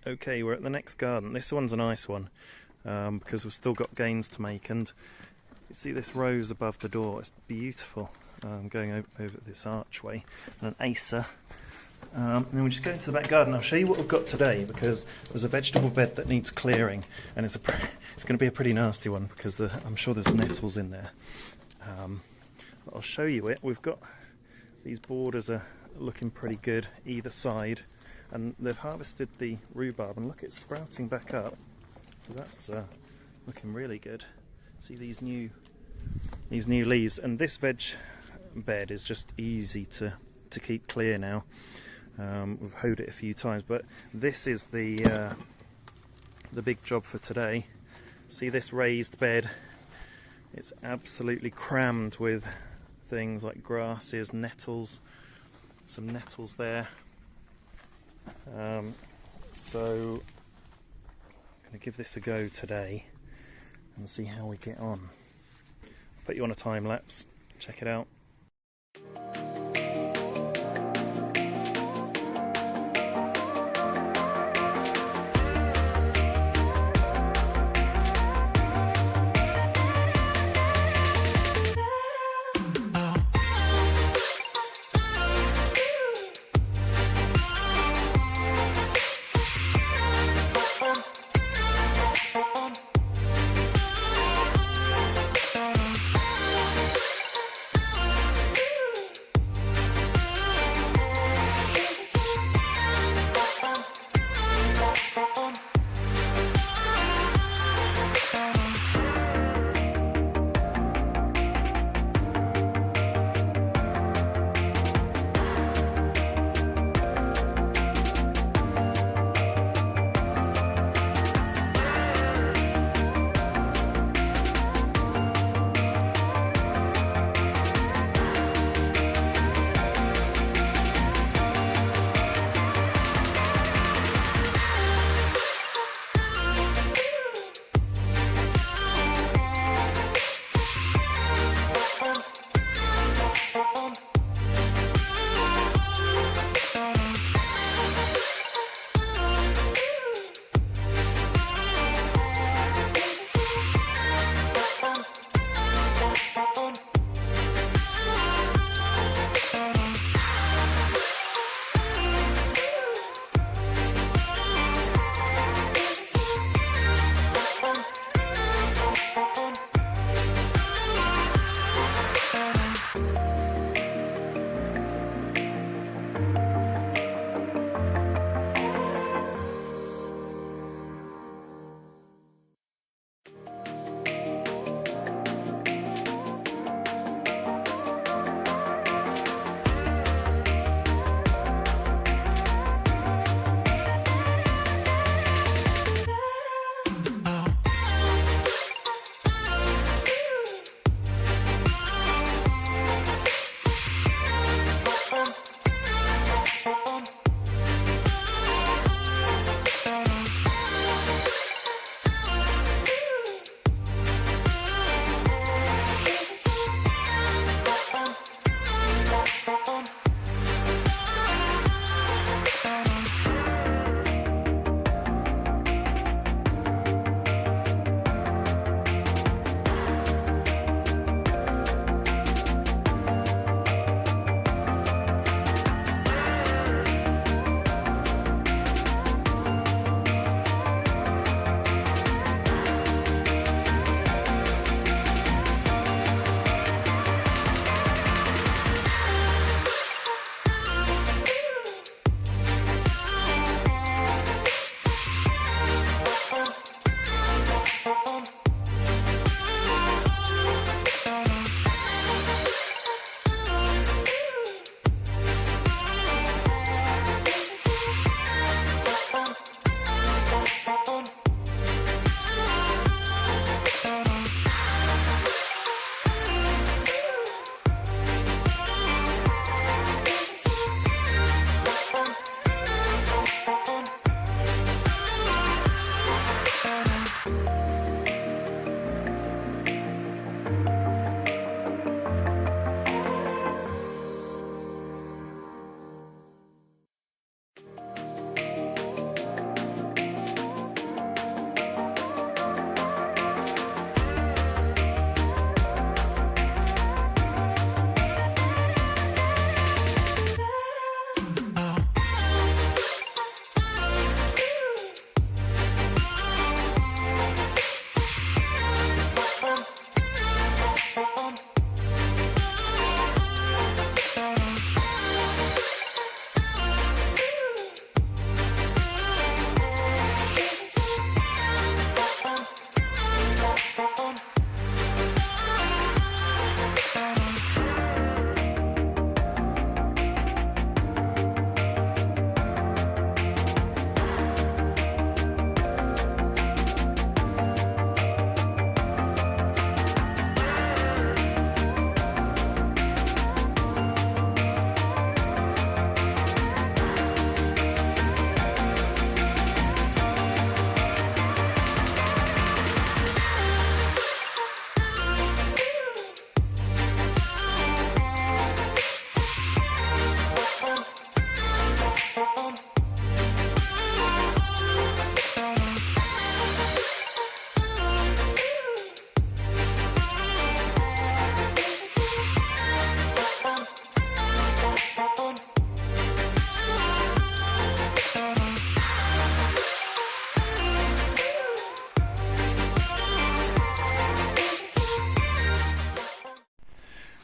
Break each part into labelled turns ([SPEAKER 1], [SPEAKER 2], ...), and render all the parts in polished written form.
[SPEAKER 1] Okay, we're at the next garden. This one's a nice one because we've still got gains to make, and you see this rose above the door. It's beautiful, going over this archway, and an acer. And then we just go into the back garden. I'll show you what we've got today because there's a vegetable bed that needs clearing, and it's going to be a pretty nasty one because I'm sure there's nettles in there. But I'll show you it. We've got these borders are looking pretty good either side, and they've harvested the rhubarb, and look, it's sprouting back up. So that's looking really good. See these new leaves, and this veg bed is just easy to keep clear now. We've hoed it a few times, but this is the big job for today. See this raised bed? It's absolutely crammed with things like grasses, nettles, some nettles there. So I'm going to give this a go today and see how we get on. Put you on a time lapse, check it out.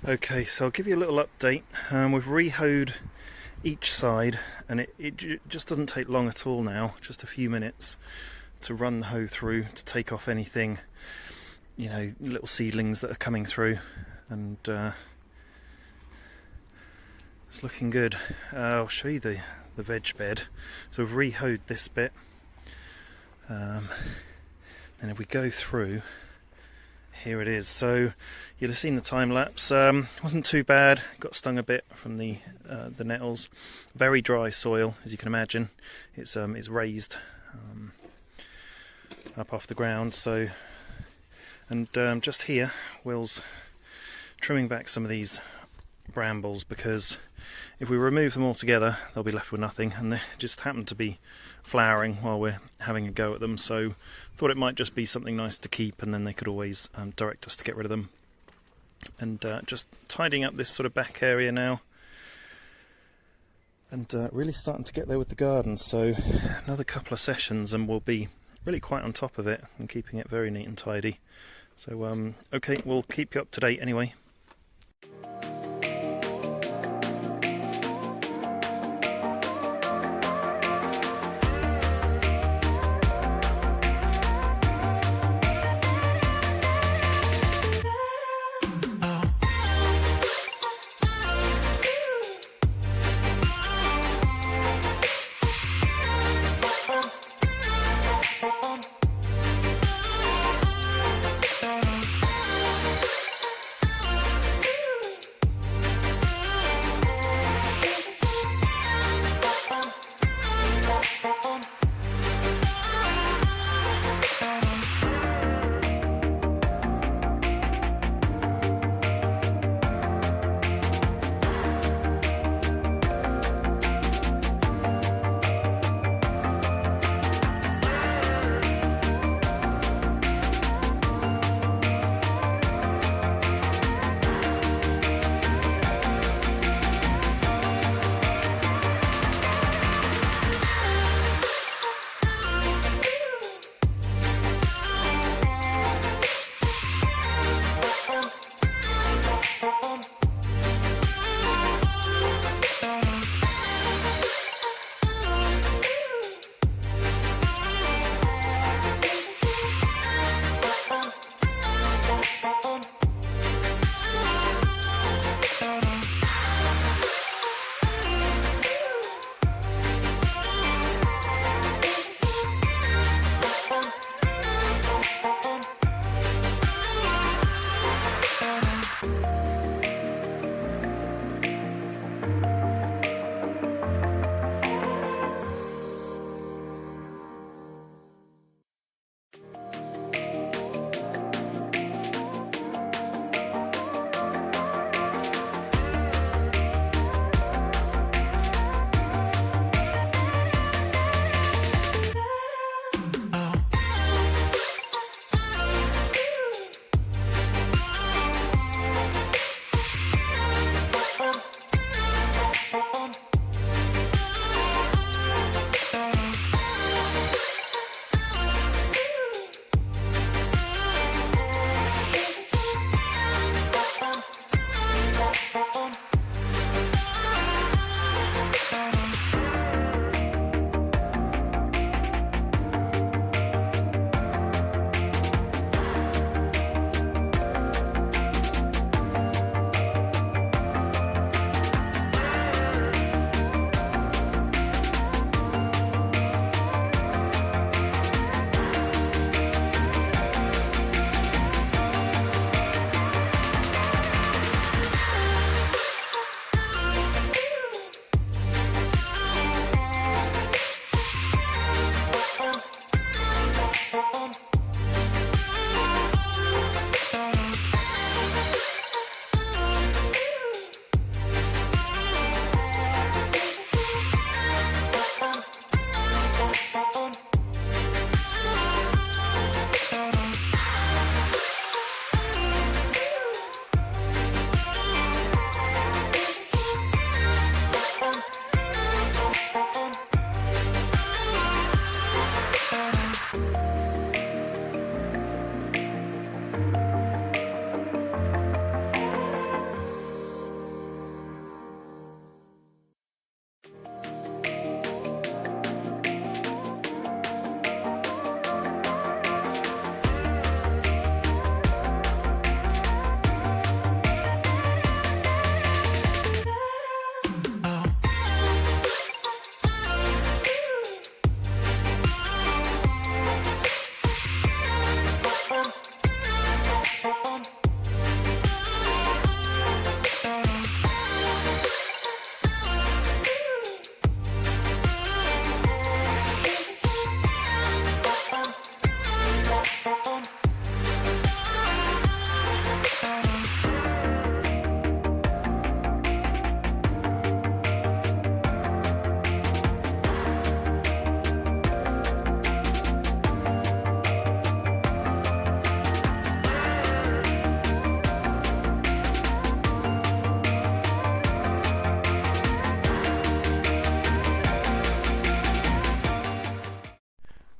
[SPEAKER 1] Okay, so I'll give you a little update. We've re-hoed each side, and it just doesn't take long at all now, just a few minutes to run the hoe through to take off anything, you know, little seedlings that are coming through, and it's looking good. I'll show you the veg bed. So we've re-hoed this bit, and if we go through, here it is. So you'll have seen the time lapse. Wasn't too bad. Got stung a bit from the nettles. Very dry soil, as you can imagine. It's raised up off the ground. So, and just here, Will's trimming back some of these brambles, because if we remove them all together, they'll be left with nothing, and they just happen to be flowering while we're having a go at them. So thought it might just be something nice to keep, and then they could always direct us to get rid of them. And just tidying up this sort of back area now, and really starting to get there with the garden. So another couple of sessions and we'll be really quite on top of it and keeping it very neat and tidy. So okay, we'll keep you up to date anyway.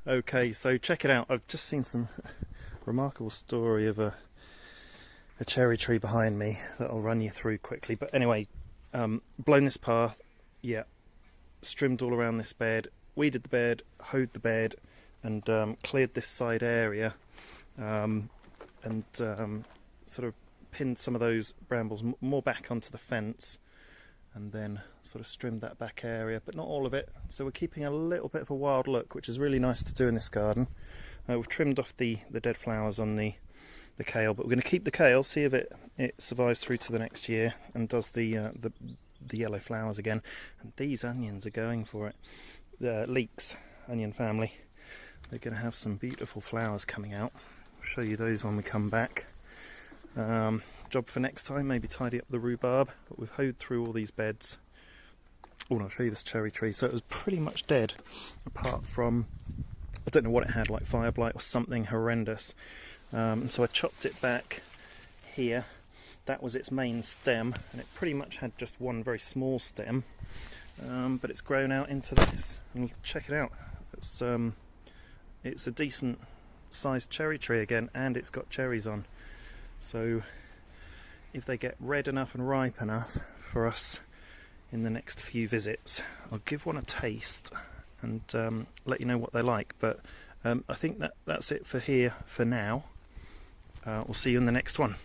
[SPEAKER 1] Okay, so check it out. I've just seen some remarkable story of a cherry tree behind me that I'll run you through quickly. But anyway, blown this path, yeah, trimmed all around this bed, weeded the bed, hoed the bed, and cleared this side area, and sort of pinned some of those brambles more back onto the fence, and then sort of trimmed that back area, but not all of it. So we're keeping a little bit of a wild look, which is really nice to do in this garden. We've trimmed off the dead flowers on the kale, but we're going to keep the kale, see if it survives through to the next year and does the yellow flowers again. And these onions are going for it. The leeks, onion family, they're going to have some beautiful flowers coming out. I'll show you those when we come back. Job for next time, maybe tidy up the rhubarb, but we've hoed through all these beds. Oh, and I'll show you this cherry tree. So it was pretty much dead, apart from, I don't know what it had, like fire blight or something horrendous. And so I chopped it back here. That was its main stem, and it pretty much had just one very small stem, but it's grown out into this. And check it out. It's a decent sized cherry tree again, and it's got cherries on. So if they get red enough and ripe enough for us in the next few visits, I'll give one a taste and let you know what they're like. But I think that's it for here for now. We'll see you in the next one.